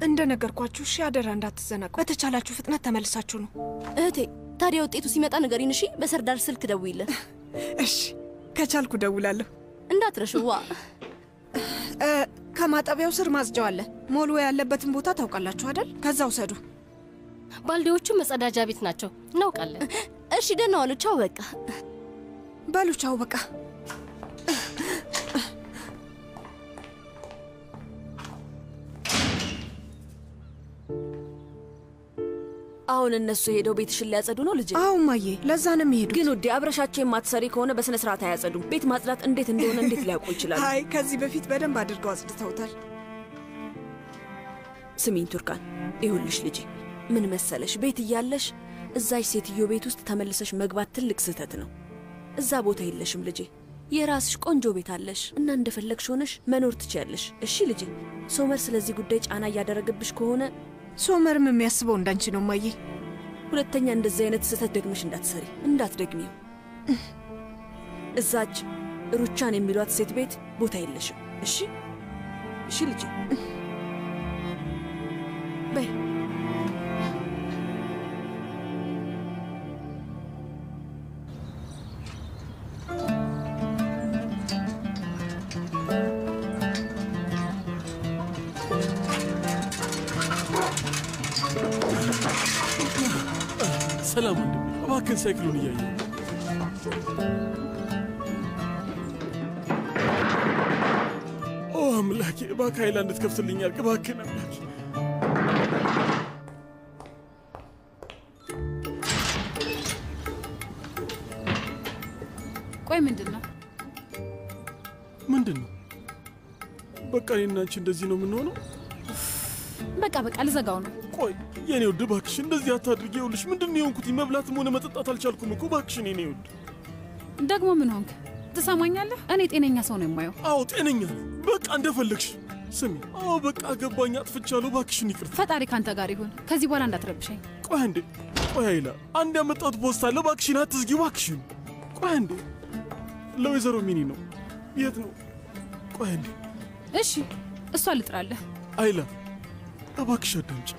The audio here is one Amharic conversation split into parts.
እንደነገርኳችሁ እሺ አደራ እንዳትዘናቁ በተቻላችሁ ፍጥነት ተመልሳችሁ ነው እህቴ ታዲያ ውጤቱ ሲመጣ ንገሪን እሺ በሰርዳር ስልክ ደውይልኝ እሺ ከቻልኩ ደውላለሁ እንዳትረሽዋ ከማጠቢያው ስር ማጽጃው አለ ሞልዌ ያለበትን ቦታ ታውቃላችሁ አይደል ከዛው ሰዱ ባልዲዎቹ መጸዳጃ ቤት ናቸው እናውቃለን እሺ ደህና ዋሉ ቻው በቃ በሉ ቻው በቃ አሁን እነሱ ሄደው ቤትሽን ሊያጸዱ ነው ልጄ አው ማዬ ለዛ ነው የሚሄዱት ግን ወዲ አብረሻቸው የማትሰሪ ከሆነ በስነ ስርዓት አያጸዱ ቤት ማጽዳት እንዴት እንደሆነ እንዴት ሊያውቁ ይችላል አይ ከዚህ በፊት በደንብ አድርገው አጽድተውታል ስሚኝ ቱርካን ይሁንልሽ ልጄ ምን መሰለሽ ቤት እያለሽ እዛች ሴትዮ ቤት ውስጥ ተመልሰሽ መግባት ትልቅ ስህተት ነው እዛ ቦታ የለሽም ልጄ የራስሽ ቆንጆ ቤት አለሽ እና እንደፈለግሽ ሆነሽ መኖር ትችያለሽ እሺ ልጄ ሶመር ስለዚህ ጉዳይ ጫና ያደረገብሽ ከሆነ ሶመርም የሚያስበው እንዳንቺ ነው ማዬ ሁለተኛ እንደዚህ አይነት ስህተት ደግመሽ እንዳትሰሪ እንዳትደግሚው እዛች ሩቻን የሚሏት ሴት ቤት ቦታ የለሽም እሺ እሺ ልጄ በይ ሰላም ወንድሜ እባክህን ሳይክሉን እያየ ኦ አምላኬ እባክህ ሃይላንድ ትከፍትልኛል እባክህን አምላኬ ቆይ ምንድነው በቃ እኔና አንቺ እንደዚህ ነው የምንሆነው በቃ ልዘጋው ነው ቆይ የኔ ውድ እባክሽ እንደዚህ አታድርጊ ይኸውልሽ ምንድነው የሆንኩት መብላትም ሆነ መጠጣት አልቻልኩም እኮ እባክሽ የኔ ውድ ደግሞ ምን ሆንክ ትሰማኛለህ እኔ ጤነኛ ሰው ነው የማየው አዎ ጤነኛ በቃ እንደፈለግሽ ስሚ አዎ በቃ ገባኝ አጥፍቻለሁ እባክሽን ይቅርታ ፈጣሪ ካንተ ጋር ይሁን ከዚህ በኋላ እንዳትረብሸኝ ቆይ አይላ አንድ ያመጣሁት ፖስታ አለ እባክሽን አትዝጊው እባክሽን ቆይ እንዴ ለወይዘሮ ሚኒ ነው የት ነው ቆይ እንዴ እሺ እሷ ልጥራለህ አይላ እባክሽ አዳምጪ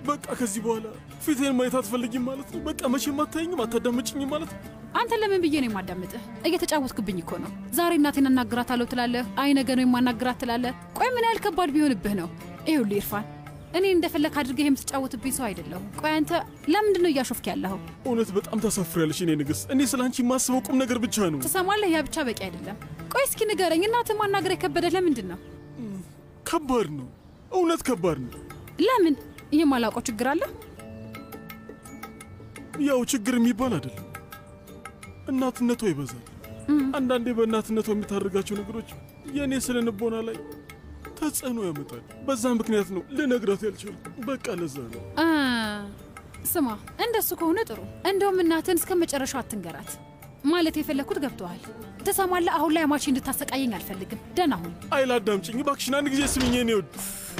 በቃ ከዚህ በኋላ ፊቴን ማየት አትፈልጊም ማለት ነው በቃ መቼም አታየኝም አታዳምጪኝም ማለት ነው አንተ ለምን ብዬ ነው የማዳምጥህ እየተጫወትክብኝ እኮ ነው ዛሬ እናቴን አናግራታለሁ ትላለህ አይ ነገ ነው የማናግራት ትላለህ ቆይ ምን ያህል ከባድ ቢሆንብህ ነው ይኸውልህ ኢርፋን እኔ እንደፈለክ አድርገህ የምትጫወትብኝ ሰው አይደለሁም ቆይ አንተ ለምንድን ነው እያሾፍክ ያለኸው እውነት በጣም ታሳፍሪያለሽ እኔ ንግስት እኔ ስላንቺ የማስበው ቁም ነገር ብቻ ነው ትሰማለህ ያ ብቻ በቂ አይደለም ቆይ እስኪ ንገረኝ እናትህ ማናገር የከበደህ ለምንድን ነው ከባድ ነው እውነት ከባድ ነው ለምን የማላውቀው ችግር አለ ያው ችግር የሚባል አይደለም እናትነቷ ይበዛል አንዳንዴ በእናትነቷ የምታደርጋቸው ነገሮች የኔ ስለንቦና ላይ ተጽዕኖ ያመጣል በዛ ምክንያት ነው ልነግራት ያልቻልኩት በቃ ለዛ ነው ስማ እንደሱ ከሆነ ጥሩ እንደውም እናትን እስከ መጨረሻው አትንገራት ማለት የፈለኩት ገብቷል ተሰማለ አሁን ላይ አማቺ እንድታሰቃየኝ አልፈልግም ደና ሁን አይላ አዳምጪኝ እባክሽን አንድ ጊዜ ስሚኝ እኔ ወድ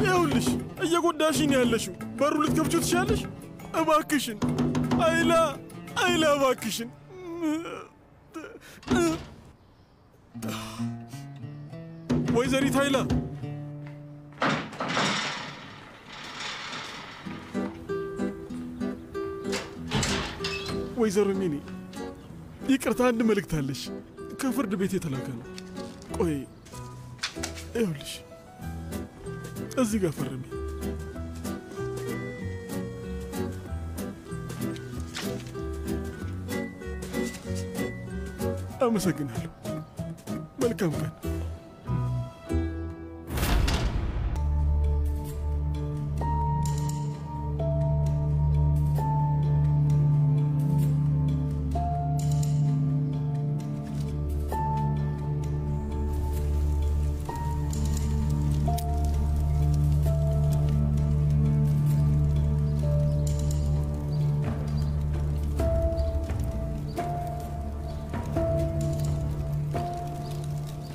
ይኸውልሽ እየጎዳሽኝ ያለሽው በሩ ልትከፍቺው ትችያለሽ እባክሽን አይላ እባክሽን ወይዘሪት አይላ ወይዘሮ ሚኒ ይቅርታ አንድ መልእክት አለሽ ከፍርድ ቤት የተላከ ነው ቆይ ይኸውልሽ እዚህ ጋር ፈርሚ አመሰግናለሁ መልካም ቀን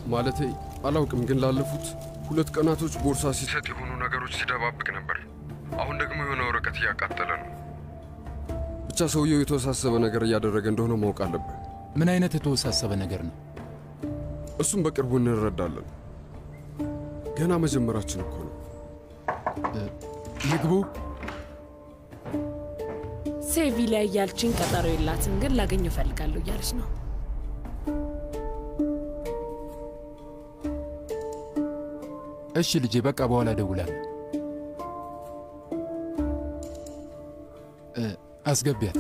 ማለቴ አላውቅም፣ ግን ላለፉት 2 ቀናቶች ቦርሳ ሲሰጥ የሆኑ ነገሮች ሲደባብቅ ነበር። አሁን ደግሞ የሆነ ወረቀት እያቃጠለ ነው። ብቻ ሰውየው የተወሳሰበ ነገር እያደረገ እንደሆነ ማወቅ አለብን። ምን አይነት የተወሳሰበ ነገር ነው? እሱም በቅርቡ እንረዳለን። ገና መጀመራችን እኮ ነው። ይግቡ። ሴቪላ እያልችኝ ቀጠሮ የላትም፣ ግን ላገኘው እፈልጋለሁ እያለች ነው። እሺ ልጄ፣ በቃ በኋላ እደውላለሁ። አስገቢያት።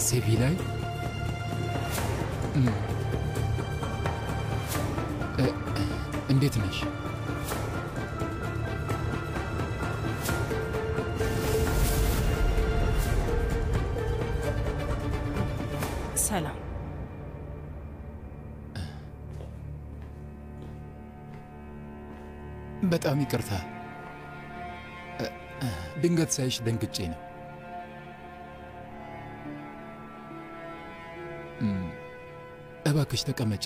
ሴቪላይ እንዴት ነሽ? ሰላም። በጣም ይቅርታ፣ ድንገት ሳይሽ ደንግጬ ነው። እባክሽ ተቀመጪ።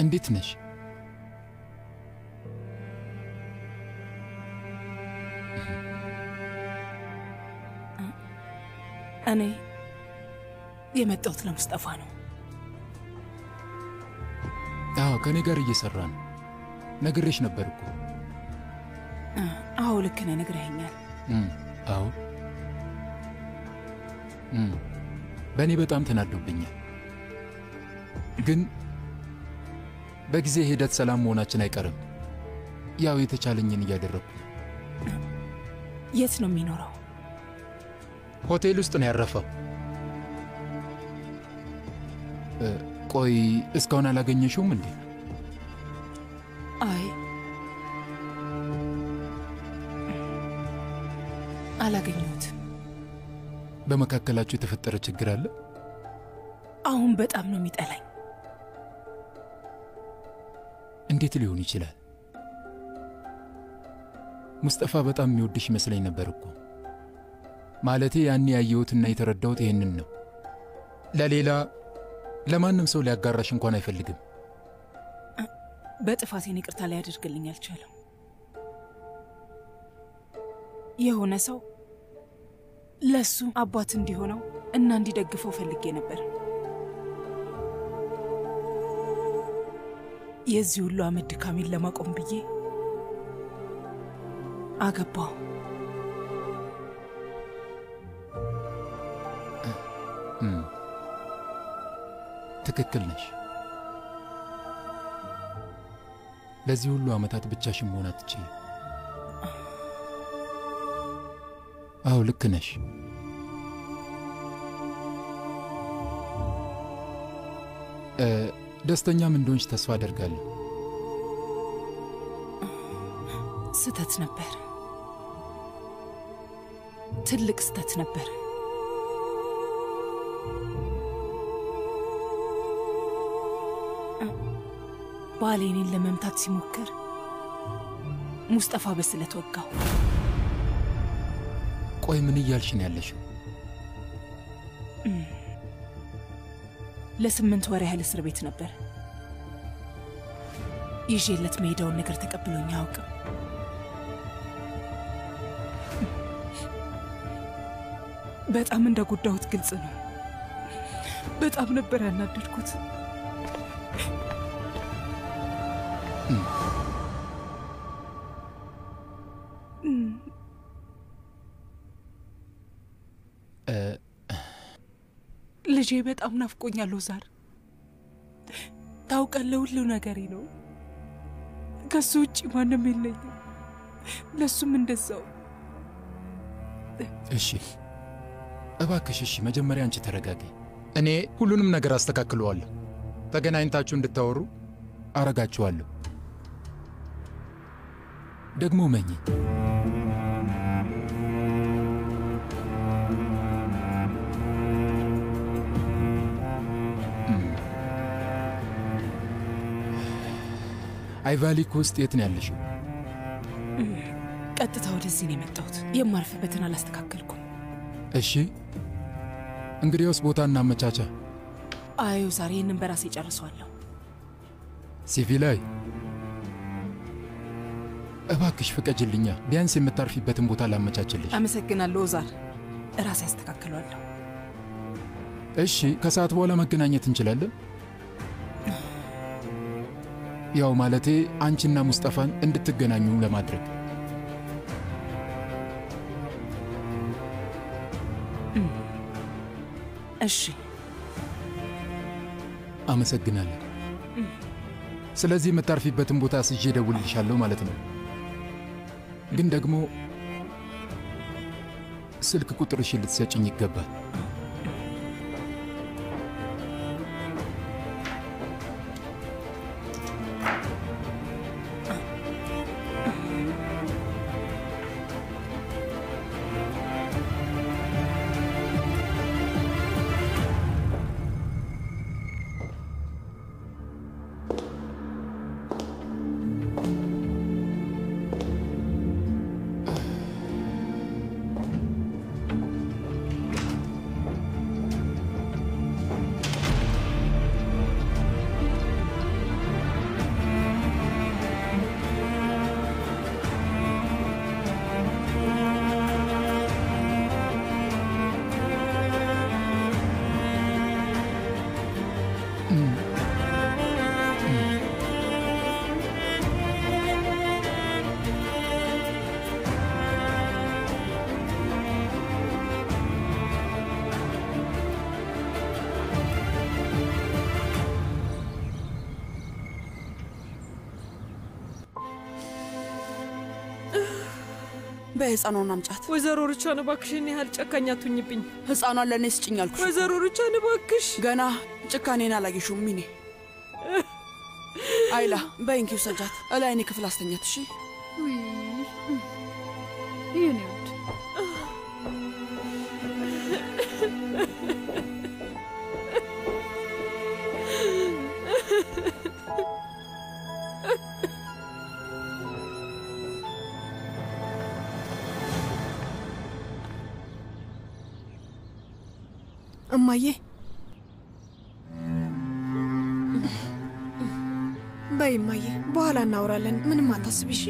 እንዴት ነሽ? እኔ የመጣሁት ለሙስጠፋ ነው። አዎ፣ ከኔ ጋር እየሰራ ነው። ነግሬሽ ነበር እኮ። አዎ ልክ ነህ፣ ነግረኸኛል። አዎ፣ በእኔ በጣም ተናዶብኛል። ግን በጊዜ ሂደት ሰላም መሆናችን አይቀርም። ያው የተቻለኝን እያደረግኩ ነው። የት ነው የሚኖረው? ሆቴል ውስጥ ነው ያረፈው። ቆይ እስካሁን አላገኘሽውም እንዴ? አይ አላገኘሁትም። በመካከላችሁ የተፈጠረ ችግር አለ? አሁን በጣም ነው የሚጠላኝ። እንዴት ሊሆን ይችላል? ሙስጠፋ በጣም የሚወድሽ ይመስለኝ ነበር እኮ። ማለቴ ያኔ ያየሁትና የተረዳሁት ይሄንን ነው። ለማንም ሰው ሊያጋራሽ እንኳን አይፈልግም። በጥፋቴን ይቅርታ ሊያደርግልኝ አልቻለም። የሆነ ሰው ለሱ አባት እንዲሆነው እና እንዲደግፈው ፈልጌ ነበር። የዚህ ሁሉ ዓመት ድካሜን ለማቆም ብዬ አገባው። ትክክል ነሽ። ለዚህ ሁሉ ዓመታት ብቻሽን መሆን አትችይም። አዎ ልክ ነሽ። ደስተኛም እንደሆንሽ ተስፋ አደርጋለሁ። ስተት ነበር፣ ትልቅ ስተት ነበር። ባሌ እኔን ለመምታት ሲሞክር ሙስጠፋ በስለት ወጋው። ቆይ ምን እያልሽ ነው ያለሽው? ለ8 ወር ያህል እስር ቤት ነበር። ይዤለት መሄዳውን ነገር ተቀብሎኝ አያውቅም። በጣም እንደጎዳሁት ግልጽ ነው። በጣም ነበር ያናደድኩት። ልጄ በጣም ናፍቆኛል ዛር። ታውቃለህ፣ ሁሉ ነገሬ ነው። ከሱ ውጭ ማንም የለኝም። ለሱም እንደዛው። እሺ እባክሽ፣ እሺ መጀመሪያ አንቺ ተረጋጊ። እኔ ሁሉንም ነገር አስተካክለዋለሁ። ተገናኝታችሁ እንድታወሩ አረጋችኋለሁ። ደግሞ መኝ አይቫሊክ ውስጥ የት ነው ያለሽው? ቀጥታ ወደዚህ ነው የመጣሁት። የማርፍበትን አላስተካከልኩም። እሺ እንግዲያውስ ቦታ እናመቻቻ። አዩ ዛሬ ይህንን በራሴ ጨርሰዋለሁ። ሲቪላይ እባክሽ ፍቀጅልኛ፣ ቢያንስ የምታርፊበትን ቦታ ላመቻችልሽ። አመሰግናለሁ ኦዛር፣ ራሴ አስተካክለዋለሁ። እሺ ከሰዓት በኋላ መገናኘት እንችላለን? ያው ማለቴ አንቺና ሙስጠፋን እንድትገናኙ ለማድረግ። እሺ አመሰግናለሁ። ስለዚህ የምታርፊበትን ቦታ ስጄ ደውልልሻለሁ ማለት ነው። ግን ደግሞ ስልክ ቁጥርሽን ልትሰጭኝ ይገባል። በህፃኗን አምጫት። ወይዘሮ ሩቻን እባክሽን ያህል ጨካኝ አትሁኝብኝ። ህፃኗን ለእኔ ስጭኝ አልኩሽ። ወይዘሮ ሩቻን እባክሽ። ገና ጭካኔን አላየሽውም ሚኔ። አይላ በእንኪው ሰጃት እላይኔ ክፍል አስተኛት። እሺ ይሄን ይወድ እማዬ በይ እማዬ፣ በኋላ እናወራለን። ምንም አታስቢ እሺ?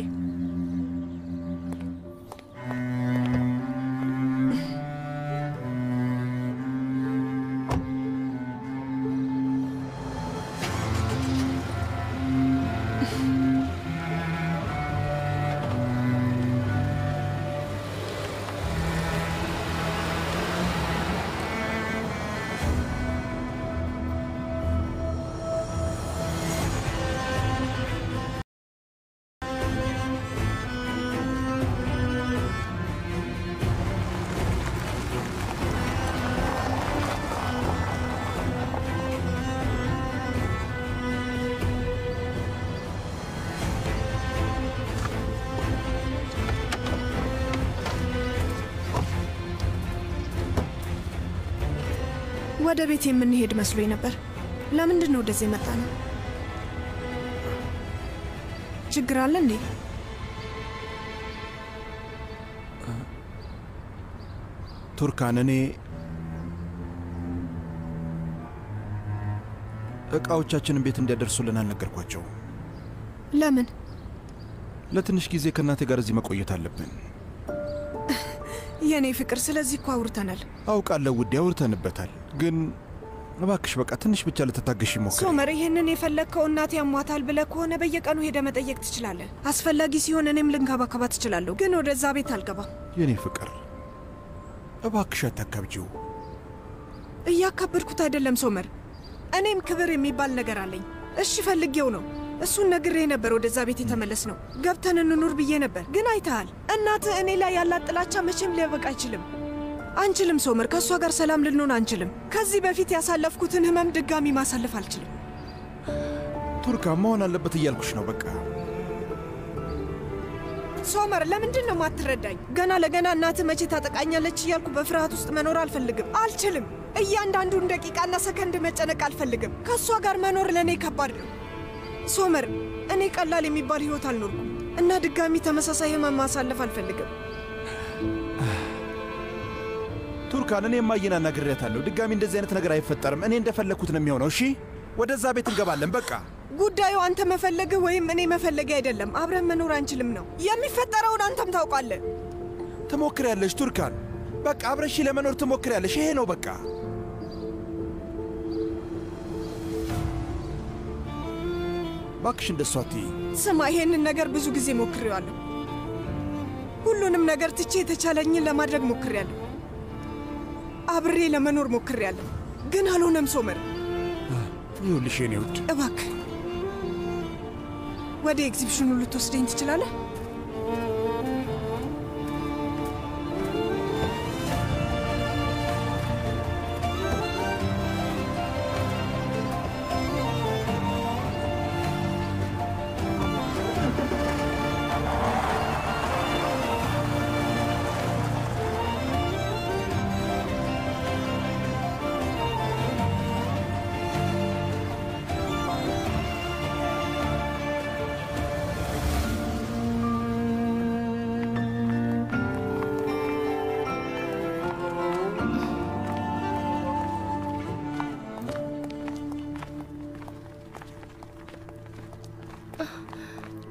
ወደ ቤት የምንሄድ መስሎኝ ነበር። ለምንድን ነው ወደዚህ መጣ ነው? ችግር አለ እንዴ? ቱርካን፣ እኔ እቃዎቻችንን ቤት እንዲያደርሱልን አልነገርኳቸው። ለምን? ለትንሽ ጊዜ ከእናቴ ጋር እዚህ መቆየት አለብን። የኔ ፍቅር፣ ስለዚህ እኮ አውርተናል። አውቃለሁ ውዴ፣ አውርተንበታል። ግን እባክሽ በቃ ትንሽ ብቻ ልትታገሽ ሞክሪ። ሶመር፣ ይሄንን የፈለግከው እናቴ ያሟታል ብለህ ከሆነ በየቀኑ ሄደ መጠየቅ ትችላለህ። አስፈላጊ ሲሆን እኔም ልንከባከባት እችላለሁ። ግን ወደዛ ቤት አልገባም። የኔ ፍቅር እባክሽ አታካብጂው። እያካበድኩት አይደለም ሶመር። እኔም ክብር የሚባል ነገር አለኝ። እሺ ፈልጌው ነው። እሱን ነግሬ ነበር ወደዛ ቤት የተመለስ ነው። ገብተን እንኑር ብዬ ነበር። ግን አይተሃል፣ እናትህ እኔ ላይ ያላት ጥላቻ መቼም ሊያበቃ አይችልም። አንችልም ሶመር፣ ከእሷ ጋር ሰላም ልንሆን አንችልም። ከዚህ በፊት ያሳለፍኩትን ህመም ድጋሚ ማሳለፍ አልችልም። ቱርካን መሆን አለበት እያልኩሽ ነው። በቃ ሶመር ለምንድን ነው ማትረዳኝ? ገና ለገና እናትህ መቼ ታጠቃኛለች እያልኩ በፍርሃት ውስጥ መኖር አልፈልግም። አልችልም። እያንዳንዱን ደቂቃና ሰከንድ መጨነቅ አልፈልግም። ከእሷ ጋር መኖር ለእኔ ከባድ ነው። ሶመር እኔ ቀላል የሚባል ህይወት አልኖርኩም እና ድጋሚ ተመሳሳይ ህመም ማሳለፍ አልፈልግም። ቱርካን እኔ ማየና ነግሬያታለሁ። ድጋሚ እንደዚህ አይነት ነገር አይፈጠርም። እኔ እንደፈለኩት ነው የሚሆነው። እሺ ወደዛ ቤት እንገባለን። በቃ ጉዳዩ አንተ መፈለግህ ወይም እኔ መፈለግ አይደለም። አብረን መኖር አንችልም ነው የሚፈጠረውን። አንተም ታውቃለህ። ትሞክሪያለሽ ቱርካን። በቃ አብረሽ ለመኖር ትሞክሪያለሽ። ይሄ ነው በቃ። ባክሽ እንደሷ አትይ። ስማ፣ ይሄንን ነገር ብዙ ጊዜ ሞክሬዋለሁ። ሁሉንም ነገር ትቼ የተቻለኝን ለማድረግ ሞክሬያለሁ። አብሬ ለመኖር ሞክሬያለሁ፣ ግን አልሆነም። ሶመር ይኸውልሽ የኔ ውድ፣ እባክህ ወደ ኤግዚቢሽኑ ልትወስደኝ ትችላለህ?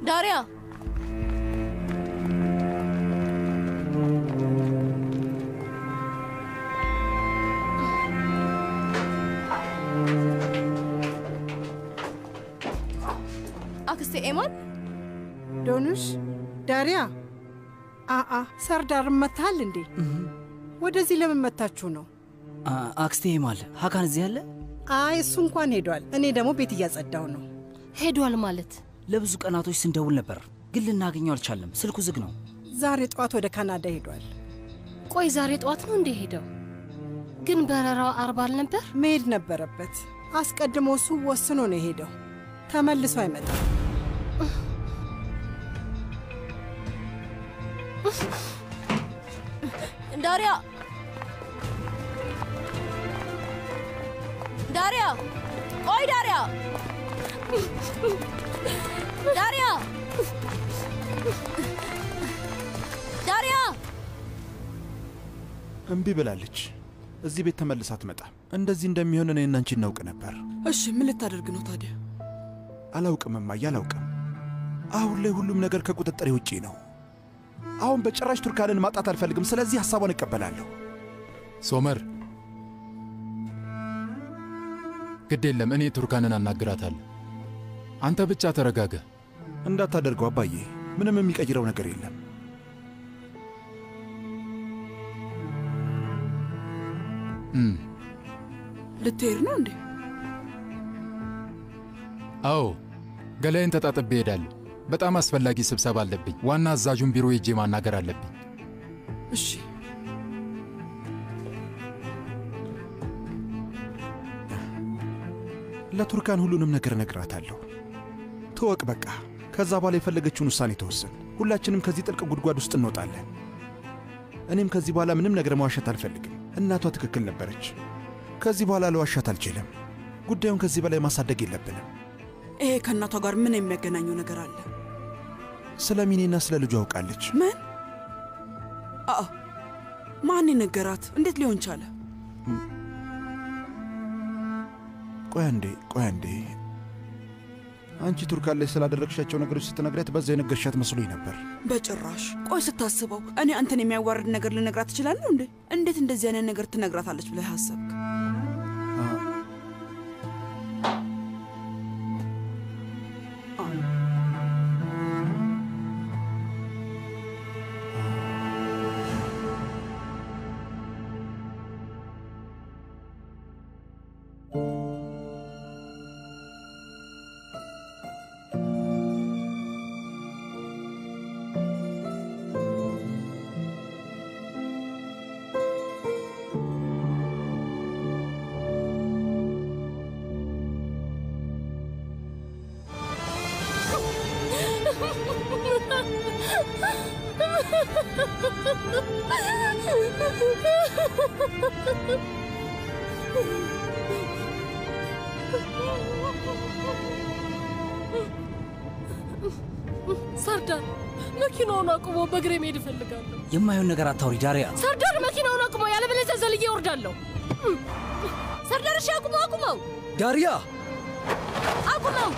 ዳሪያ አክስቴ ኤማን ዶኑሽ ዳሪያ ሰርዳር መታል እንዴ? ወደዚህ ለምን መታችሁ ነው? አክስቴ ኤማል ሀካን እዚህ አለ? አይ እሱ እንኳን ሄዷል። እኔ ደግሞ ቤት እያጸዳው ነው። ሄዷል ማለት? ለብዙ ቀናቶች ስንደውል ነበር ግን ልናገኘው አልቻለም። ስልኩ ዝግ ነው። ዛሬ ጠዋት ወደ ካናዳ ሄዷል። ቆይ ዛሬ ጠዋት ነው እንዴ ሄደው? ግን በረራው አርባ አልነበር? መሄድ ነበረበት። አስቀድሞ እሱ ወስኖ ነው የሄደው። ተመልሶ አይመጣም። ዳሪያ ዳሪያ ቆይ ዳሪያ ዳሪያ ዳሪያ እምቢ ብላለች። እዚህ ቤት ተመልሳ አትመጣም። እንደዚህ እንደሚሆን እኔና አንቺ እናውቅ ነበር። እሺ ምን ልታደርግ ነው ታዲያ? አላውቅም እማዬ፣ አላውቅም። አሁን ላይ ሁሉም ነገር ከቁጥጥሬ ውጪ ነው። አሁን በጭራሽ ቱርካንን ማጣት አልፈልግም። ስለዚህ ሐሳቧን እቀበላለሁ። ሶመር ግድ የለም፣ እኔ ቱርካንን አናግራታለሁ። አንተ ብቻ ተረጋጋ። እንዳታደርገው አባዬ፣ ምንም የሚቀይረው ነገር የለም። ልትሄድ ነው እንዴ? አዎ፣ ገላዬን ተጣጥቤ እሄዳለሁ። በጣም አስፈላጊ ስብሰባ አለብኝ። ዋና አዛዡን ቢሮ ሄጄ ማናገር አለብኝ። እሺ ለቱርካን ሁሉንም ነገር እነግራታለሁ። ትወቅ በቃ። ከዛ በኋላ የፈለገችውን ውሳኔ ተወስን። ሁላችንም ከዚህ ጥልቅ ጉድጓድ ውስጥ እንወጣለን። እኔም ከዚህ በኋላ ምንም ነገር መዋሸት አልፈልግም። እናቷ ትክክል ነበረች። ከዚህ በኋላ ለዋሻት አልችልም። ጉዳዩን ከዚህ በላይ ማሳደግ የለብንም። ይሄ ከእናቷ ጋር ምን የሚያገናኘው ነገር አለ? ስለ ሚኔና ስለ ልጁ አውቃለች። ምን? ማን ነገራት? እንዴት ሊሆን ቻለ? ቆይ አንዴ። አንቺ ቱርካን ላይ ስላደረግሻቸው ነገሮች ስትነግሪያት በዛ የነገርሻት መስሎኝ ነበር። በጭራሽ። ቆይ ስታስበው እኔ አንተን የሚያዋርድ ነገር ልነግራት እችላለሁ እንዴ? እንዴት እንደዚህ አይነት ነገር ትነግራታለች ብለህ አሰብክ? ሰርዳር መኪናውን አቁሞ በእግሬ መሄድ እፈልጋለሁ። የማይሆን ነገር አታውሪ ዳሪያ። ሰርዳር መኪናውን አቁሞ ያለበለዚያ ዘልዬ እወርዳለሁ። ሰርዳር እሺ አቁመው። ዳሪያ አቁመው።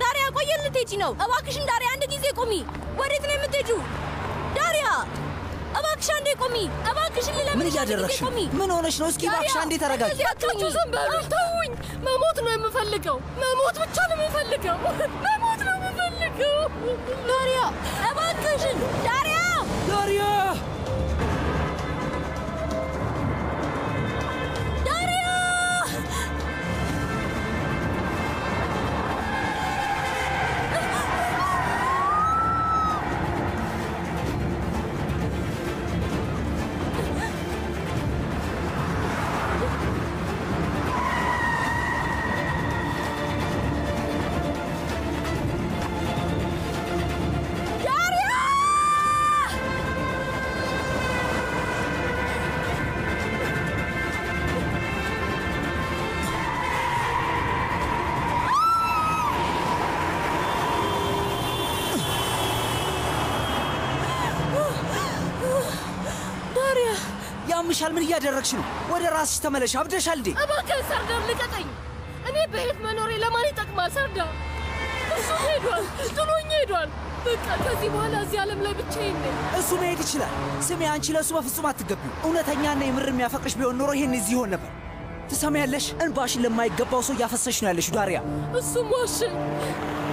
ዳሪያ ቆየን ልትሄጂ ነው? እባክሽን ዳሪያ አንድ ጊዜ ቁሚ። ወዴት ነው የምትሄጂው? ዳሪያ እባክሽ አንዴ ቁሚ። እባክሽን ልለምንሽ። ምን እያደረግሽ ነው? ምን ሆነሽ ነው? እስኪ እባክሽ አንዴ ተረጋጊ። ዝም በሉ ተውኝ። መሞት ነው የምፈልገው። መሞት ብቻ ነው የምፈልገው። መሞት ነው የምፈልገው። ዳሪያ እባክሽን ዳሪያ ዳሪያ ያምሻል። ምን እያደረግሽ ነው? ወደ ራስሽ ተመለሽ። አብደሻል እንዴ? እባክህ ሰርዳር ልቀቀኝ። እኔ በህይወት መኖሬ ለማን ይጠቅማል? ሰርዳር እሱ ሄዷል፣ ጥሎኝ ሄዷል። በቃ ከዚህ በኋላ እዚህ ዓለም ላይ ብቻዬን ነኝ። እሱ መሄድ ይችላል። ስሜ፣ አንቺ ለእሱ በፍጹም አትገቢው። እውነተኛና የምር የሚያፈቅርሽ ቢሆን ኖሮ ይሄን እዚህ ይሆን ነበር። ትሰሚያለሽ? እንባሽን ለማይገባው ሰው እያፈሰሽ ነው ያለሽ ዳሪያ። እሱም ዋሸኝ።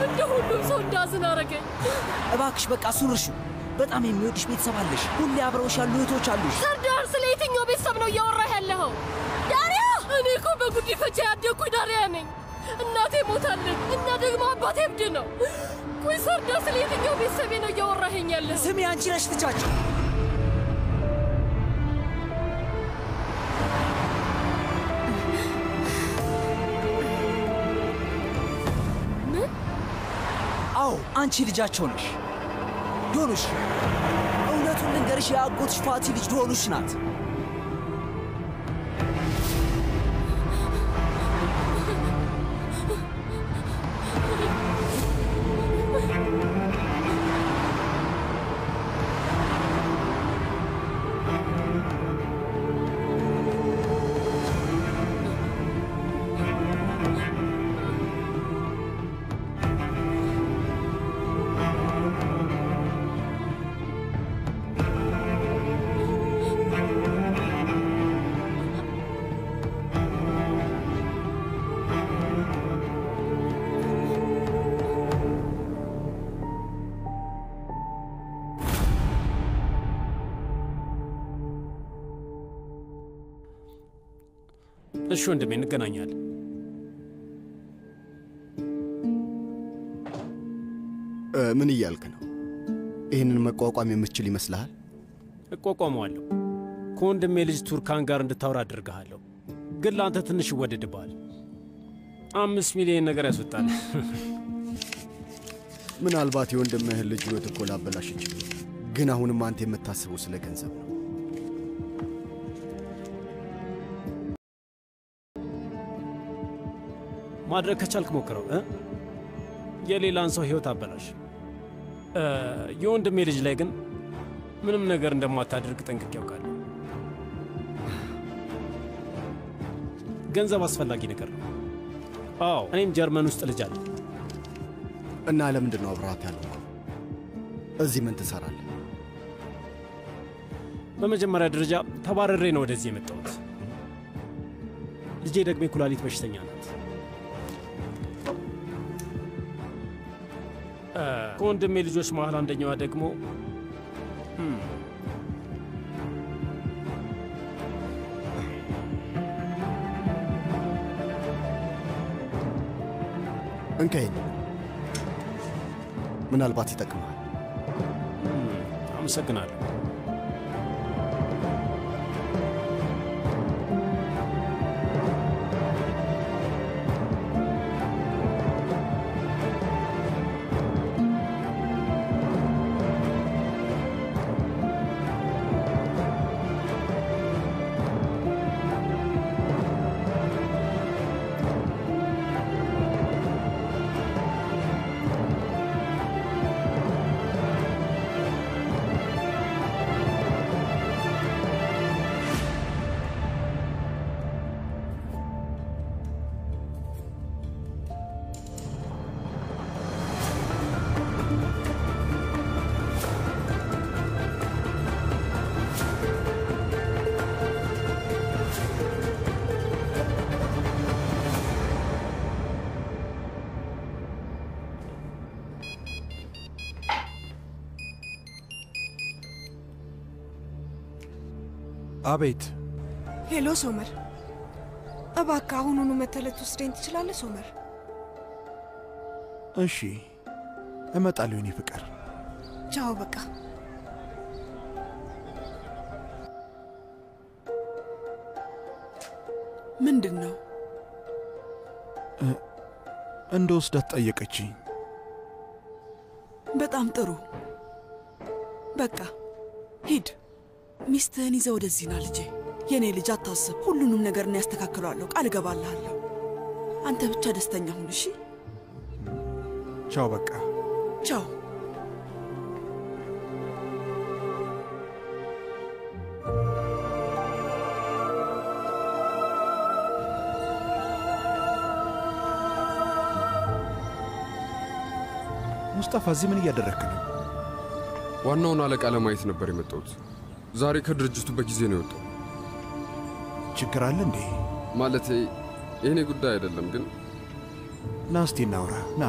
እንደ ሁሉም ሰው እንዳዝን አረገኝ። እባክሽ በቃ እሱን እርሺው። በጣም የሚወድሽ ቤተሰብ አለሽ። ሁሌ አብረውሽ ያሉ እህቶች አሉሽ። ሰርዳር ስለ የትኛው ቤተሰብ ነው እያወራህ ያለኸው? ዳሪያ እኔ እኮ በጉዲፈቻ ያደግኩ ዳሪያ ነኝ። እናቴ ሞታለች እና ደግሞ አባቴ እብድ ነው። ቆይ ሰርዳር ስለ የትኛው ቤተሰቤ ነው እያወራኸኝ ያለኸው? ስሚ፣ አንቺ ነሽ ልጃቸው። ምን? አዎ አንቺ ልጃቸው ነሽ። ዶኑሽ፣ እውነቱን ልንገርሽ፣ የአጎትሽ ፋቲ ልጅ ዶኑሽ ናት። እሺ ወንድሜ፣ እንገናኛለን። ምን እያልክ ነው? ይህንን መቋቋም የምትችል ይመስልሃል? እቋቋመዋለሁ። ከወንድሜ ልጅ ቱርካን ጋር እንድታወራ አድርግሃለሁ። ግን ለአንተ ትንሽ ይወደድብሃል። 5 ሚሊዮን ነገር ያስወጣል። ምናልባት የወንድምህን ልጅ ሕይወት እኮ ላበላሽ ይችላል። ግን አሁንም አንተ የምታስበው ስለ ገንዘብ ነው። ማድረግ ከቻልክ ሞክረው። የሌላን ሰው ሕይወት አበላሽ። የወንድሜ ልጅ ላይ ግን ምንም ነገር እንደማታደርግ ጠንቅቄ ያውቃለሁ። ገንዘብ አስፈላጊ ነገር ነው። አዎ፣ እኔም ጀርመን ውስጥ ልጅ አለ። እና ለምንድን ነው አብረሃት ያለው? እዚህ ምን ትሰራለህ? በመጀመሪያ ደረጃ ተባረሬ ነው ወደዚህ የመጣሁት። ልጄ ደግሞ የኩላሊት በሽተኛ ናት። ከወንድሜ ልጆች መሃል አንደኛዋ ደግሞ እንከይን ምናልባት ይጠቅማል። አመሰግናለሁ። አቤት። ሄሎ ሶመር፣ እባክህ አሁኑኑ መተህ ልትወስደኝ ትችላለህ ሶመር? እሺ እመጣለሁ የኔ ፍቅር። ቻው በቃ። ምንድን ነው? እንደ ወስዳት ጠየቀችኝ። በጣም ጥሩ። በቃ ሂድ። ሚስትህን ይዘህ ወደዚህ ና ልጄ። የኔ ልጅ አታስብ፣ ሁሉንም ነገር እኔ ያስተካክለዋለሁ፣ ቃል እገባልሃለሁ። አንተ ብቻ ደስተኛ ሁን እሺ? ቻው በቃ። ቻው። ሙስጠፋ፣ እዚህ ምን እያደረግክ ነው? ዋናውን አለቃ ለማየት ነበር የመጣሁት። ዛሬ ከድርጅቱ በጊዜ ነው የወጣው። ችግር አለ እንዴ? ማለቴ የእኔ ጉዳይ አይደለም፣ ግን ና እስቲ እናውራ። ና።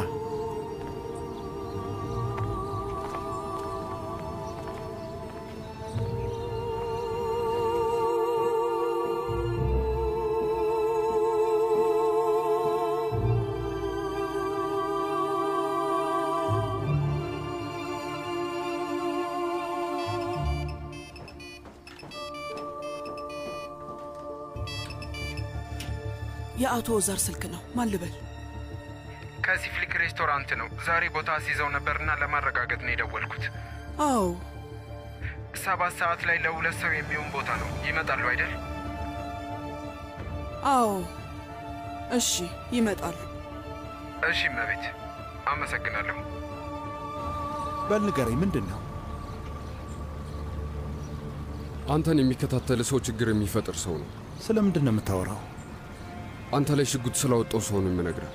የአቶ ወዛር ስልክ ነው። ማን ልበል? ከዚህ ፍሊክ ሬስቶራንት ነው። ዛሬ ቦታ አስይዘው ነበርና ለማረጋገጥ ነው የደወልኩት። አዎ 7 ሰዓት ላይ ለ2 ሰው የሚሆን ቦታ ነው። ይመጣሉ አይደል? አዎ እሺ ይመጣሉ። እሺ እመቤት፣ አመሰግናለሁ። በል ንገረኝ፣ ምንድን ነው? አንተን የሚከታተል ሰው ችግር የሚፈጥር ሰው ነው። ስለ ምንድን ነው የምታወራው? አንተ ላይ ሽጉጥ ስላወጣው ሰው ነው የምነግርህ።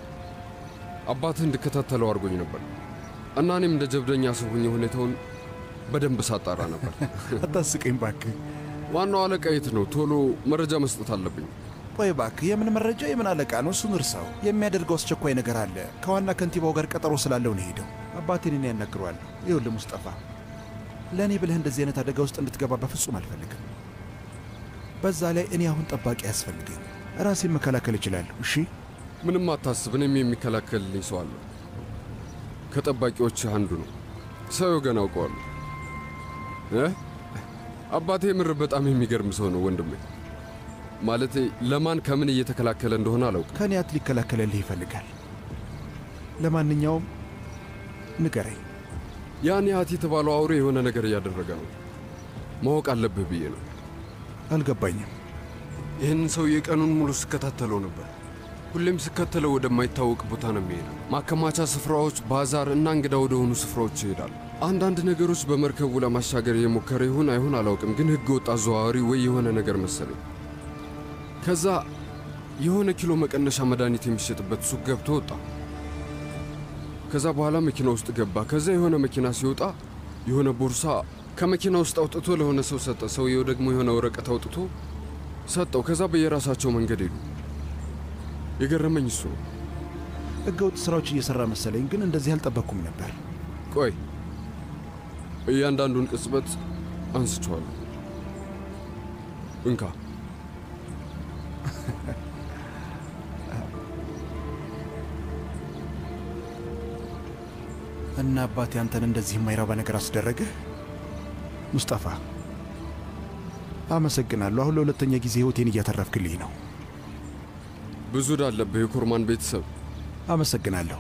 አባትህ እንድከታተለው አድርጎኝ ነበር እና እኔም እንደ ጀብደኛ ሰው ሆኜ ሁኔታውን በደንብ ሳጣራ ነበር። አታስቀኝ ባክህ። ዋናው አለቃ የት ነው? ቶሎ መረጃ መስጠት አለብኝ። ቆይ ባክህ፣ የምን መረጃ የምን አለቃ ነው? እሱን እርሳው። የሚያደርገው አስቸኳይ ነገር አለ። ከዋና ከንቲባው ጋር ቀጠሮ ስላለው ነው ሄደው። አባቴን እኔ ያናግረዋለሁ። ይኸውልህ ሙስጠፋ፣ ለእኔ ብለህ እንደዚህ አይነት አደጋ ውስጥ እንድትገባ በፍጹም አልፈልግም። በዛ ላይ እኔ አሁን ጠባቂ ያስፈልገኝ። ራሴን መከላከል እችላለሁ። እሺ ምንም አታስብ። እኔም የሚከላከልልኝ ሰው አለ። ከጠባቂዎች አንዱ ነው። ሰው ገና አውቀዋለሁ። አባቴ ምር በጣም የሚገርም ሰው ነው ወንድሜ። ማለቴ ለማን ከምን እየተከላከለ እንደሆነ አላውቅም። ከኔ አት ሊከላከልልህ ይፈልጋል። ለማንኛውም ንገረኝ። ያን ያህት የተባለው አውሬ የሆነ ነገር እያደረገ ነው። ማወቅ አለብህ ብዬ ነው። አልገባኝም። ይህንን ሰውዬ ቀኑን ሙሉ ስከታተለው ነበር። ሁሌም ስከተለው ወደማይታወቅ ቦታ ነው የሚሄደው። ማከማቻ ስፍራዎች፣ ባዛር እና እንግዳ ወደ ሆኑ ስፍራዎች ይሄዳል። አንዳንድ ነገሮች በመርከቡ ለማሻገር የሞከረ ይሁን አይሁን አላውቅም፣ ግን ሕገ ወጥ አዘዋዋሪ ወይ የሆነ ነገር መሰለኝ። ከዛ የሆነ ኪሎ መቀነሻ መድኃኒት የሚሸጥበት ሱቅ ገብቶ ወጣ። ከዛ በኋላ መኪና ውስጥ ገባ። ከዛ የሆነ መኪና ሲወጣ የሆነ ቦርሳ ከመኪና ውስጥ አውጥቶ ለሆነ ሰው ሰጠ። ሰውየው ደግሞ የሆነ ወረቀት አውጥቶ ሰጠው። ከዛ በየራሳቸው መንገድ ሄዱ። የገረመኝ እሱ ነው። ሕገወጥ ስራዎች እየሰራ መሰለኝ፣ ግን እንደዚህ አልጠበቅኩም ነበር። ቆይ እያንዳንዱን ቅጽበት አንስቼዋለሁ። እንካ። እና አባቴ አንተን እንደዚህ የማይረባ ነገር አስደረግህ? ሙስጠፋ አመሰግናለሁ። አሁን ለሁለተኛ ጊዜ ሕይወቴን እያተረፍክልኝ ነው። ብዙ ዕዳ አለብህ የኮርማን ቤተሰብ። አመሰግናለሁ፣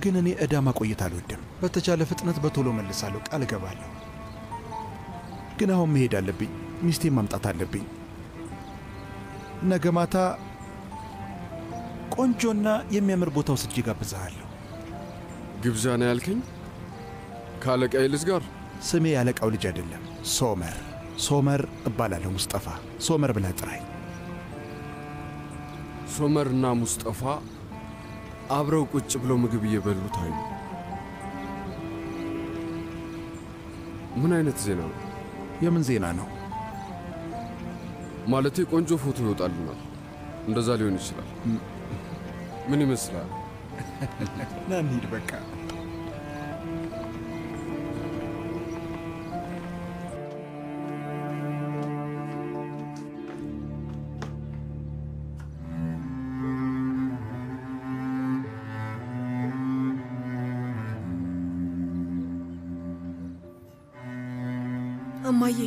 ግን እኔ ዕዳ ማቆየት አልወድም። በተቻለ ፍጥነት በቶሎ መልሳለሁ፣ ቃል እገባለሁ። ግን አሁን መሄድ አለብኝ። ሚስቴን ማምጣት አለብኝ። ነገ ማታ ቆንጆና የሚያምር ቦታ ወስጄ ጋብዝሃለሁ። ግብዣ ነው ያልከኝ? ከአለቃዬ ልጅ ጋር? ስሜ ያለቃው ልጅ አይደለም፣ ሶመር። ሶመር እባላለሁ። ሙስጠፋ ሶመር ብለህ ጥራኝ። ሶመርና ሙስጠፋ አብረው ቁጭ ብለው ምግብ እየበሉ ታዩ። ምን አይነት ዜና ነው? የምን ዜና ነው? ማለቴ ቆንጆ ፎቶ ይወጣልናል። እንደዛ ሊሆን ይችላል። ምን ይመስላል? ና እንሂድ በቃ። እማዬ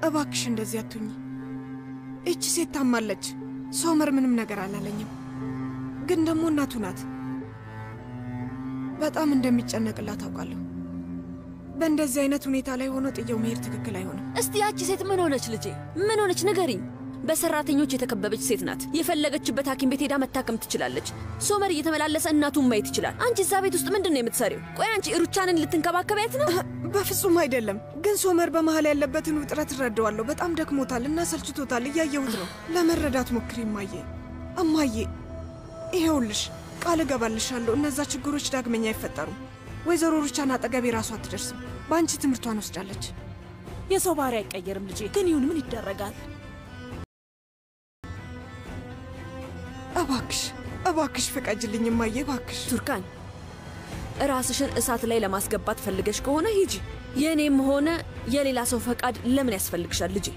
እባክሽ እንደዚህ አትሁኝ። እቺ ሴት ታማለች። ሶመር ምንም ነገር አላለኝም፣ ግን ደግሞ እናቱ ናት። በጣም እንደሚጨነቅላት አውቃለሁ። በእንደዚህ አይነት ሁኔታ ላይ ሆኖ ጥየው መሄድ ትክክል አይሆንም። እስቲ ያቺ ሴት ምን ሆነች ልጄ? ምን ሆነች ንገሪኝ። በሰራተኞች የተከበበች ሴት ናት። የፈለገችበት ሐኪም ቤት ሄዳ መታከም ትችላለች። ሶመር እየተመላለሰ እናቱን ማየት ይችላል። አንቺ እዛ ቤት ውስጥ ምንድን ነው የምትሰሪው? ቆይ አንቺ ሩቻንን ልትንከባከቢያት ነው? በፍጹም አይደለም። ግን ሶመር በመሃል ያለበትን ውጥረት እረዳዋለሁ። በጣም ደክሞታል እና ሰልችቶታል። እያየሁት ነው። ለመረዳት ሞክሪ እማዬ። እማዬ ይሄውልሽ፣ ቃል እገባልሻለሁ እነዛ ችግሮች ዳግመኛ አይፈጠሩም። ወይዘሮ ሩቻን አጠገቤ ራሷ አትደርስም። በአንቺ ትምህርቷን ወስዳለች። የሰው ባህሪ አይቀየርም ልጄ። ግን ይሁን ምን ይደረጋል። እባክሽ ፍቀጅልኝ እማዬ፣ እባክሽ። ቱርካን ራስሽን እሳት ላይ ለማስገባት ፈልገሽ ከሆነ ሂጂ። የእኔም ሆነ የሌላ ሰው ፈቃድ ለምን ያስፈልግሻል ልጄ?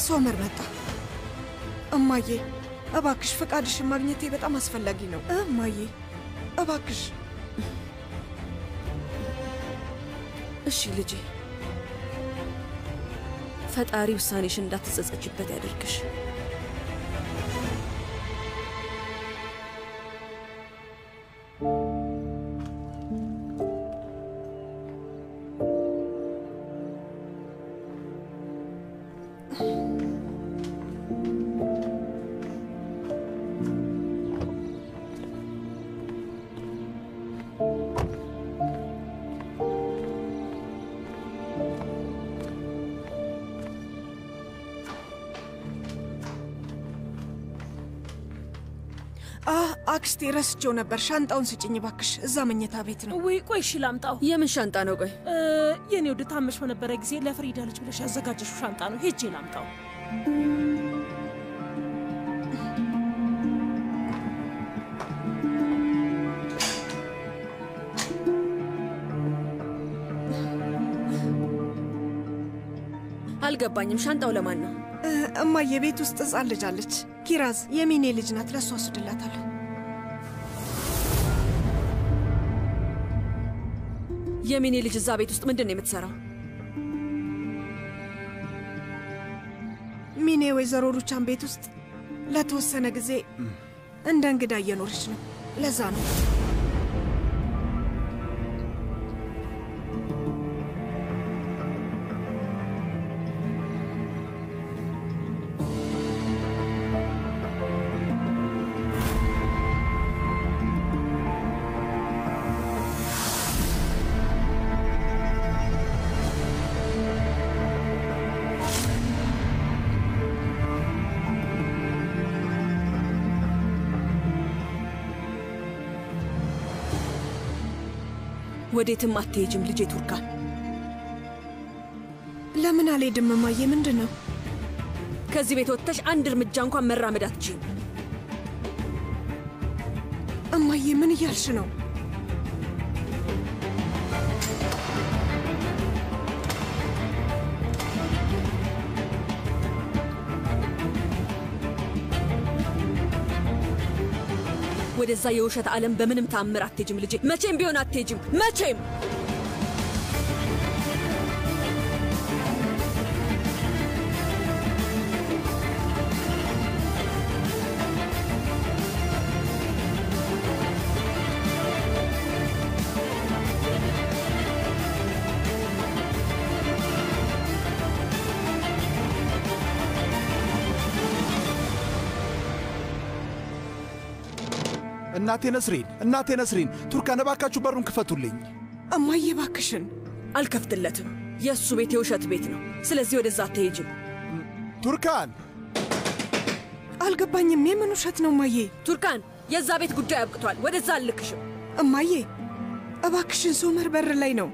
ሶመር መጣ። እማዬ እባክሽ ፈቃድሽን ማግኘቴ በጣም አስፈላጊ ነው። እማዬ እባክሽ። እሺ ልጄ፣ ፈጣሪ ውሳኔሽን እንዳትጸጸችበት ያደርግሽ። አክስቴ ረስቼው ነበር። ሻንጣውን ስጭኝ እባክሽ። እዛ መኝታ ቤት ነው። ወይ ቆይ እሺ ላምጣው። የምን ሻንጣ ነው? ቆይ የኔ ወደ ታመሽ በነበረ ጊዜ ለፍሪዳ ልጅ ብለሽ ያዘጋጀሽው ሻንጣ ነው። ሄጄ ላምጣው። አልገባኝም። ሻንጣው ለማን ነው? እማዬ ቤት ውስጥ ሕፃን ልጅ አለች። ኪራዝ የሚኔ ልጅ ናት። ለእሷ ወስድላታለሁ። የሚኔ ልጅ እዛ ቤት ውስጥ ምንድን ነው የምትሰራው? ሚኔ ወይዘሮ ሩቻን ቤት ውስጥ ለተወሰነ ጊዜ እንደ እንግዳ እየኖረች ነው። ለዛ ነው። ወዴትም አትሄጂም ልጄ ቱርካን። ለምን አልሄድም እማዬ? ምንድን ነው? ከዚህ ቤት ወጥተሽ አንድ እርምጃ እንኳን መራመድ አትችይም። እማዬ ምን እያልሽ ነው? ወደዛ የውሸት ዓለም በምንም ተአምር አትሄጂም ልጄ። መቼም ቢሆን አትሄጂም። መቼም እናቴ ነስሪን፣ ቱርካን እባካችሁ በሩን ክፈቱልኝ። እማዬ እባክሽን። አልከፍትለትም። የእሱ ቤት የውሸት ቤት ነው። ስለዚህ ወደዛ አትሄጂም። ቱርካን! አልገባኝም። የምን ውሸት ነው እማዬ? ቱርካን፣ የዛ ቤት ጉዳይ አብቅቷል። ወደዛ አልልክሽም። እማዬ እባክሽን፣ ሶመር በር ላይ ነው።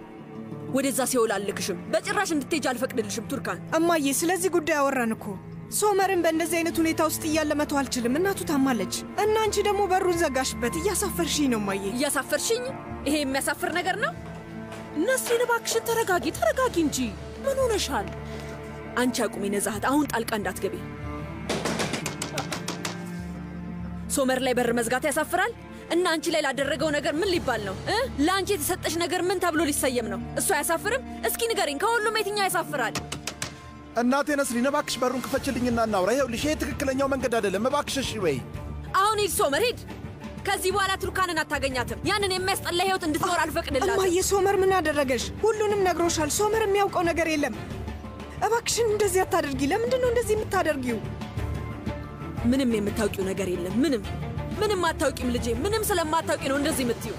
ወደዛ ሲውል አልልክሽም። በጭራሽ እንድትሄጂ አልፈቅድልሽም ቱርካን። እማዬ ስለዚህ ጉዳይ አወራን እኮ። ሶመርን በእንደዚህ አይነት ሁኔታ ውስጥ እያለ መተው አልችልም። እናቱ ታማለች እና አንቺ ደግሞ በሩን ዘጋሽበት። እያሳፈርሽኝ ነው እማዬ። እያሳፈርሽኝ? ይሄ የሚያሳፍር ነገር ነው? ነስሪን እባክሽን ተረጋጊ እንጂ። ምን ሆነሻል? አንቺ አቁሚ ነዛሃት። አሁን ጣልቃ እንዳትገቢ። ሶመር ላይ በር መዝጋት ያሳፍራል? እና አንቺ ላይ ላደረገው ነገር ምን ሊባል ነው? ለአንቺ የተሰጠሽ ነገር ምን ተብሎ ሊሰየም ነው? እሱ አያሳፍርም? እስኪ ንገሪኝ፣ ከሁሉም የትኛው ያሳፍራል? እናቴ ነስሪን እባክሽ በሩን ክፈችልኝና እናውራ። ይኸውልሽ ይሄ ትክክለኛው መንገድ አይደለም። እባክሽ እሺ በይ። አሁን ሂድ ሶመር ሂድ። ከዚህ በኋላ ቱርካንን አታገኛትም። ያንን የሚያስጠላ ህይወት እንድትኖር አልፈቅድላትም። እማዬ ሶመር ምን አደረገሽ? ሁሉንም ነግሮሻል። ሶመር የሚያውቀው ነገር የለም። እባክሽን እንደዚህ አታደርጊ። ለምንድን ነው እንደዚህ የምታደርጊው? ምንም የምታውቂው ነገር የለም። ምንም አታውቂም ልጄ። ምንም ስለማታውቂ ነው እንደዚህ የምትዩ።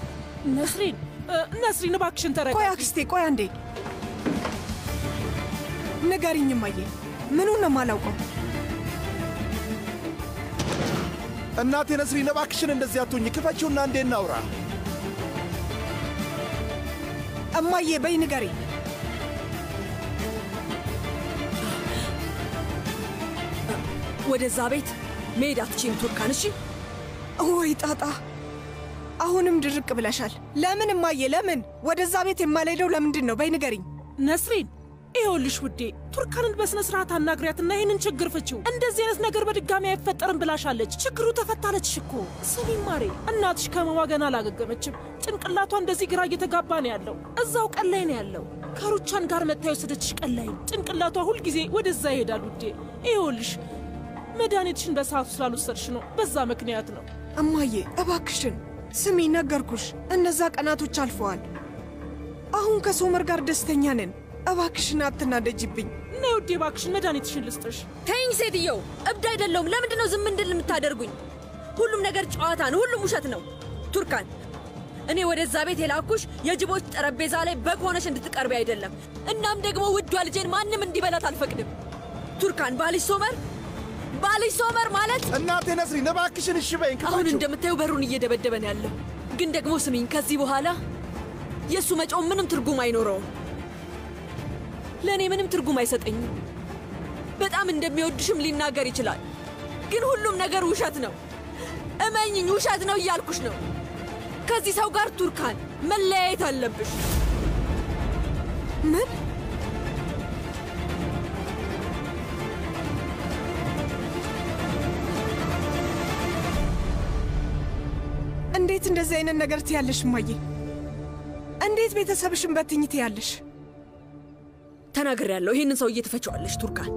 ነስሪን እባክሽን ተረጋጊ። ቆይ አክስቴ፣ ቆይ አንዴ ንገሪኝ እማዬ። ምኑን ነው የማላውቀው? እናቴ ነስሪን እባክሽን እንደዚህ አትሁኝ። ክፈችውና እንዴ እናውራ። እማዬ በይ ንገሪ። ወደዛ ቤት መሄድ አትችይም ቱርካን። እሺ ወይ ጣጣ፣ አሁንም ድርቅ ብለሻል። ለምን እማዬ ለምን? ወደዛ ቤት የማልሄደው ለምንድን ነው? በይ ንገሪኝ። ነስሪን ይኸውልሽ ውዴ፣ ቱርካንን በስነ ስርዓት አናግሪያትና ይህንን ችግር ፍቺው። እንደዚህ አይነት ነገር በድጋሚ አይፈጠርም ብላሻለች። ችግሩ ተፈታለችሽ እኮ። ስሚ ማሬ፣ እናትሽ ከመዋ ገና አላገገመችም። ጭንቅላቷ እንደዚህ ግራ እየተጋባ ነው ያለው። እዛው ቀን ላይ ነው ያለው። ከሩቻን ጋር መታ የወሰደችሽ ቀን ላይ ጭንቅላቷ ሁልጊዜ ወደዛ ይሄዳል ውዴ። ይኸውልሽ መድኃኒትሽን በሰዓቱ ስላልወሰድሽ ነው። በዛ ምክንያት ነው። እማዬ እባክሽን ስሚ፣ ነገርኩሽ። እነዛ ቀናቶች አልፈዋል። አሁን ከሶመር ጋር ደስተኛ ነን። እባክሽን አትናደጅብኝ። ነይ ውዴ፣ እባክሽን መድኃኒትሽን ልስጥሽ። ተይኝ ሴትየው፣ እብድ አይደለሁም። ለምንድን ነው ዝም እንድል የምታደርጉኝ? ሁሉም ነገር ጨዋታ ነው፣ ሁሉም ውሸት ነው። ቱርካን፣ እኔ ወደዛ ቤት የላኩሽ የጅቦች ጠረጴዛ ላይ በግ ሆነሽ እንድትቀርቢ አይደለም። እናም ደግሞ ውዷ ልጄን ማንም እንዲበላት አልፈቅድም። ቱርካን፣ ባልሽ ሶመር ማለት እናቴ ነስሪን እባክሽን እሺ በይኝ። አሁን እንደምታየው በሩን እየደበደበ ነው ያለው። ግን ደግሞ ስሚኝ፣ ከዚህ በኋላ የእሱ መጮህ ምንም ትርጉም አይኖረውም። ለእኔ ምንም ትርጉም አይሰጠኝም። በጣም እንደሚወድሽም ሊናገር ይችላል። ግን ሁሉም ነገር ውሸት ነው። እመኝኝ፣ ውሸት ነው እያልኩሽ ነው። ከዚህ ሰው ጋር ቱርካን መለያየት አለብሽ። ምን? እንዴት እንደዚህ አይነት ነገር ትያለሽ እማዬ? እንዴት ቤተሰብሽን በትኝ ትያለሽ? ተናግሬያለሁ። ይህንን ሰው እየተፈቸዋለሽ ቱርካን።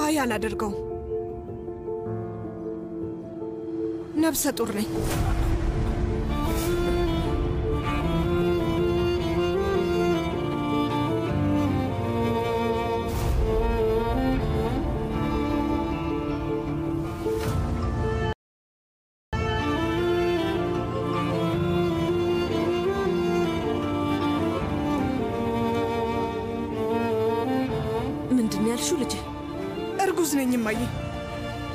አይ አላደርገውም። ነብሰ ጡር ነኝ። ያልሽው ልጅ? እርጉዝ ነኝ እማዬ።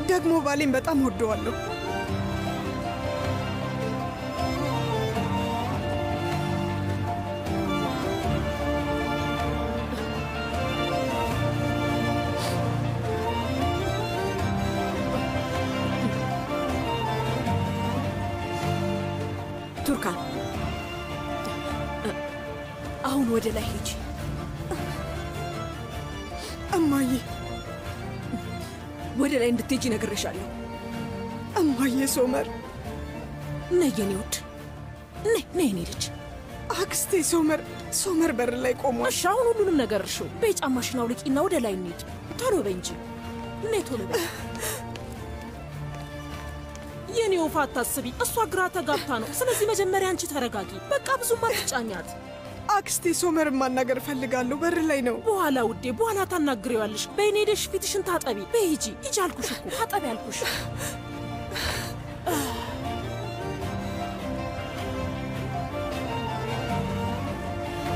ደግሞ ባሌን በጣም ወደዋለሁ። ቱርካን፣ አሁን ወደ ላይ ሂጂ። እማዬ፣ ወደ ላይ እንድትሄጂ ነግሬሻለሁ። እማዬ፣ ሶመር ነይ የኔ ውድ፣ ነይ የኔ ልጅ። አክስቴ፣ ሶመር በር ላይ ቆሟል። እሺ፣ አሁን ሁሉንም ነገር እርሺው። በይ ጫማሽን አውልቂና ወደ ላይ እንሂድ። ቶሎ በይ እንጂ። ነይ ቶሎ በይ የኔ ወፋ። አታስቢ፣ እሷ ግራ ተጋብታ ነው። ስለዚህ መጀመሪያ አንቺ ተረጋጊ። በቃ ብዙም አትጫኛት። አክስቴ፣ ሶመርን ማናገር እፈልጋለሁ። በር ላይ ነው። በኋላ ውዴ፣ በኋላ ታናግሪዋለሽ። በይ እኔ ሄደሽ ፊትሽን ታጠቢ። በይ ሂጂ አልኩሽ እኮ ታጠቢ አልኩሽ።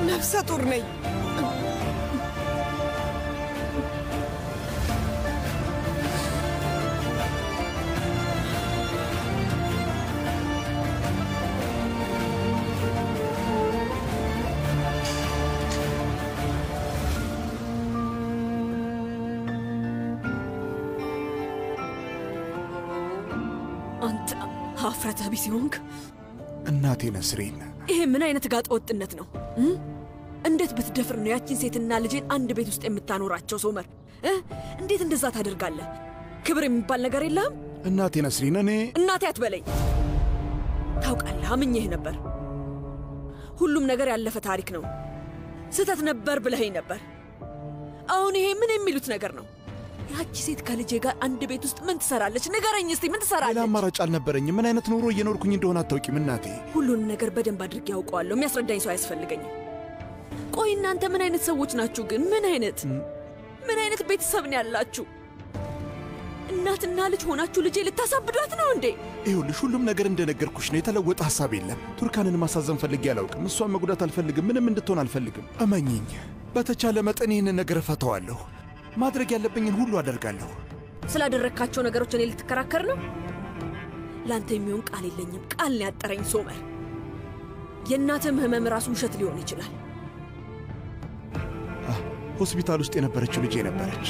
ነፍሰ ጡር ነኝ። አንተ ሀፍረተ ቢስ ሆንክ። እናቴ ነስሪን፣ ይሄ ምን አይነት ጋጠ ወጥነት ነው? እንዴት ብትደፍር ነው ያቺን ሴትና ልጄን አንድ ቤት ውስጥ የምታኖራቸው? ሶመር እንዴት እንደዛ ታደርጋለህ? ክብር የሚባል ነገር የለህም? እናቴ ነስሪን፣ እኔ እናቴ አትበለኝ። ታውቃለህ፣ አምኜህ ነበር። ሁሉም ነገር ያለፈ ታሪክ ነው። ስህተት ነበር ብለኸኝ ነበር። አሁን ይሄ ምን የሚሉት ነገር ነው? ያቺ ሴት ከልጄ ጋር አንድ ቤት ውስጥ ምን ትሰራለች? ንገረኝ እስቲ፣ ምን ትሰራለች? ሌላ አማራጭ አልነበረኝም። ምን አይነት ኑሮ እየኖርኩኝ እንደሆነ አታውቂም እናቴ። ሁሉንም ነገር በደንብ አድርጌ ያውቀዋለሁ። የሚያስረዳኝ ሰው አያስፈልገኝም። ቆይ እናንተ ምን አይነት ሰዎች ናችሁ ግን? ምን አይነት ቤተሰብ ነው ያላችሁ? እናትና ልጅ ሆናችሁ ልጄ ልታሳብዷት ነው እንዴ? ይኸውልሽ ሁሉም ነገር እንደነገርኩሽ ነው። የተለወጠ ሐሳብ የለም። ቱርካንን ማሳዘን ፈልጌ አላውቅም። እሷን መጉዳት አልፈልግም። ምንም እንድትሆን አልፈልግም። እመኚኝ፣ በተቻለ መጠን ይህንን ነገር እፈተዋለሁ። ማድረግ ያለብኝን ሁሉ አደርጋለሁ። ስላደረግካቸው ነገሮች እኔ ልትከራከር ነው? ለአንተ የሚሆን ቃል የለኝም። ቃል ነው ያጠረኝ ሶመር። የእናትህም ህመም ራሱ ውሸት ሊሆን ይችላል። ሆስፒታል ውስጥ የነበረችው ልጄ ነበረች።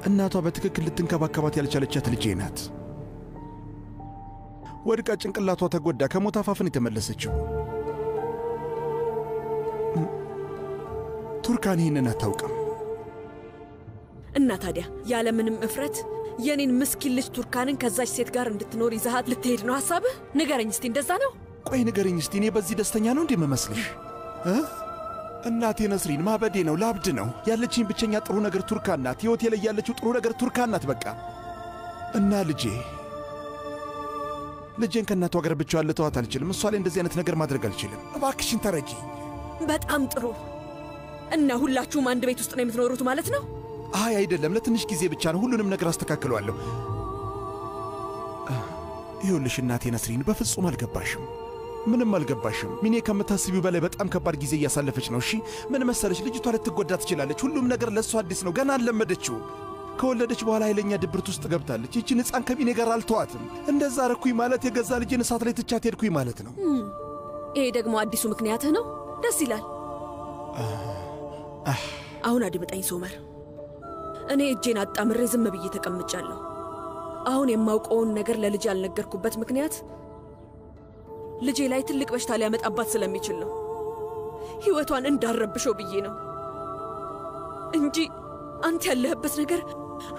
እናቷ በትክክል ልትንከባከባት ያልቻለቻት ልጄ ናት። ወድቃ ጭንቅላቷ ተጎዳ። ከሞት አፋፍን የተመለሰችው ቱርካን ይህንን አታውቅም። እና ታዲያ ያለምንም እፍረት የኔን ምስኪን ልጅ ቱርካንን ከዛች ሴት ጋር እንድትኖር ይዛሃት ልትሄድ ነው ሐሳብህ? ንገረኝ እስቲ፣ እንደዛ ነው? ቆይ ንገረኝ እስቲ፣ እኔ በዚህ ደስተኛ ነው እንዴ የምመስልሽ? እናቴ ነስሪን፣ ማበዴ ነው፣ ላብድ ነው። ያለችኝ ብቸኛ ጥሩ ነገር ቱርካን ናት። ሕይወቴ ላይ ያለችው ጥሩ ነገር ቱርካን ናት በቃ። እና ልጄን ከእናቷ ጋር ብቻዋን ልተዋት አልችልም። እሷ ላይ እንደዚህ አይነት ነገር ማድረግ አልችልም። እባክሽን ተረጂ። በጣም ጥሩ። እና ሁላችሁም አንድ ቤት ውስጥ ነው የምትኖሩት ማለት ነው? አይ አይደለም፣ ለትንሽ ጊዜ ብቻ ነው። ሁሉንም ነገር አስተካክለዋለሁ። ይኸውልሽ እናቴ ነስሪን፣ በፍጹም አልገባሽም። ምንም አልገባሽም። ሚኔ ከምታስቢው በላይ በጣም ከባድ ጊዜ እያሳለፈች ነው። እሺ ምን መሰለሽ፣ ልጅቷ ልትጎዳ ትችላለች። ሁሉም ነገር ለእሷ አዲስ ነው፣ ገና አልለመደችው። ከወለደች በኋላ ኃይለኛ ድብርት ውስጥ ገብታለች። ይችን ሕፃን ከሚኔ ጋር አልተዋትም። እንደዛ ረኩኝ ማለት የገዛ ልጄን እሳት ላይ ትቻት ሄድኩኝ ማለት ነው። ይሄ ደግሞ አዲሱ ምክንያትህ ነው? ደስ ይላል። አሁን አድምጠኝ ሶመር። እኔ እጄን አጣምሬ ዝም ብዬ ተቀምጫለሁ። አሁን የማውቀውን ነገር ለልጄ ያልነገርኩበት ምክንያት ልጄ ላይ ትልቅ በሽታ ሊያመጣባት ስለሚችል ነው። ሕይወቷን እንዳረብሸው ብዬ ነው እንጂ አንተ ያለህበት ነገር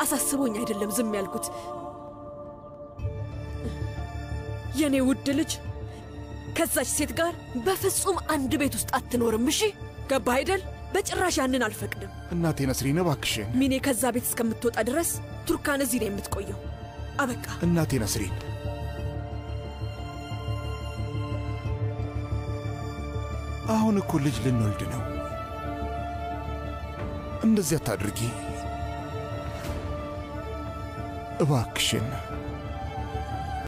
አሳስቦኝ አይደለም ዝም ያልኩት። የኔ ውድ ልጅ ከዛች ሴት ጋር በፍጹም አንድ ቤት ውስጥ አትኖርም። እሺ ገባህ አይደል? በጭራሽ ያንን አልፈቅድም። እናቴ ነስሪን እባክሽን። ሚኔ ከዛ ቤት እስከምትወጣ ድረስ ቱርካን እዚህ ነው የምትቆየው። አበቃ። እናቴ ነስሪን፣ አሁን እኮ ልጅ ልንወልድ ነው። እንደዚህ አታድርጊ እባክሽን።